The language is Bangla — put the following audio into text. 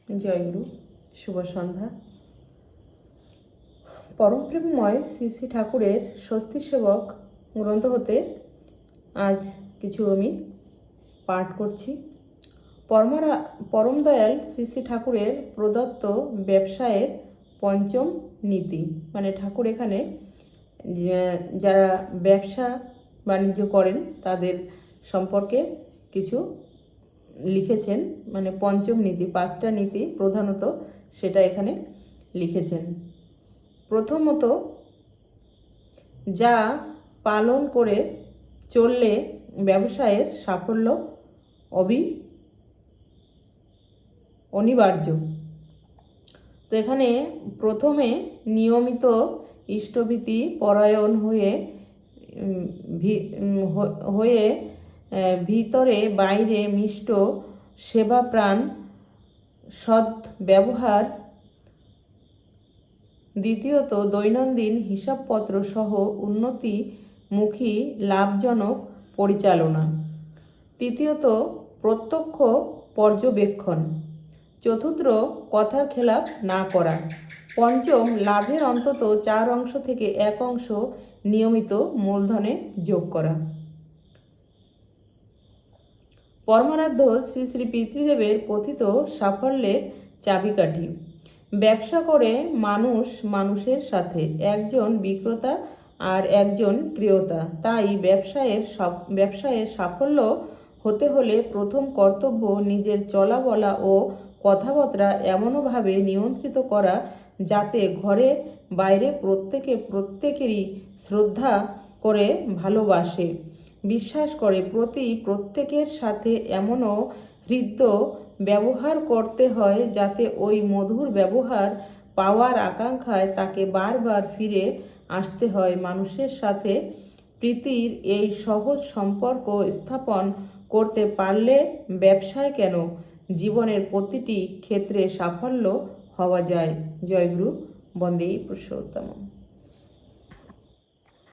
জয়গুরু, শুভ সন্ধ্যা। পরম প্রেমময় শ্রী শ্রী ঠাকুরের স্বস্তি সেবক গ্রন্থ হতে আজ কিছু আমি পাঠ করছি। পরম দয়াল শ্রী শ্রী ঠাকুরের প্রদত্ত ব্যবসায়ের পঞ্চম নীতি, মানে ঠাকুর এখানে যারা ব্যবসা বাণিজ্য করেন তাদের সম্পর্কে কিছু লিখেছেন, মানে পঞ্চম নীতি, 5টা নীতি প্রধানত সেটা এখানে লিখেছেন। প্রথমত, যা পালন করে চললে ব্যবসায়ের সাফল্য অনিবার্য। তো এখানে প্রথমে নিয়মিত ইষ্টভীতি পরায়ণ হয়ে ভিতরে বাইরে মিষ্ট সেবাপ্রাণ সৎ ব্যবহার। দ্বিতীয়ত, দৈনন্দিন হিসাবপত্র সহ উন্নতিমুখী লাভজনক পরিচালনা। তৃতীয়ত, প্রত্যক্ষ পর্যবেক্ষণ। চতুর্থ, কথার খেলাপ না করা। পঞ্চম, লাভের অন্তত 4 অংশ থেকে 1 অংশ নিয়মিত মূলধনে যোগ করা। পরমারাধ্য শ্রী শ্রী পিতৃদেবের কথিত সাফল্যের চাবিকাঠি। ব্যবসা করে মানুষের সাথে, একজন বিক্রেতা আর একজন ক্রেতা। তাই ব্যবসায়ের সাফল্য হতে হলে প্রথম কর্তব্য নিজের চলা বলা ও কথাবার্তা এমনভাবে নিয়ন্ত্রিত করা যাতে ঘরে বাইরে প্রত্যেকেরই শ্রদ্ধা করে, ভালোবাসে, বিশ্বাস করে। প্রত্যেকের সাথে এমনও হৃদয় ব্যবহার করতে হয় যাতে ওই মধুর ব্যবহার পাওয়ার আকাঙ্ক্ষায় তাকে বারবার ফিরে আসতে হয়। মানুষের সাথে প্রীতির এই সহজ সম্পর্ক স্থাপন করতে পারলে ব্যবসায় কেন, জীবনের প্রতিটি ক্ষেত্রে সাফল্য হওয়া যায়। জয়গুরু, বন্দে পুরুষোত্তম।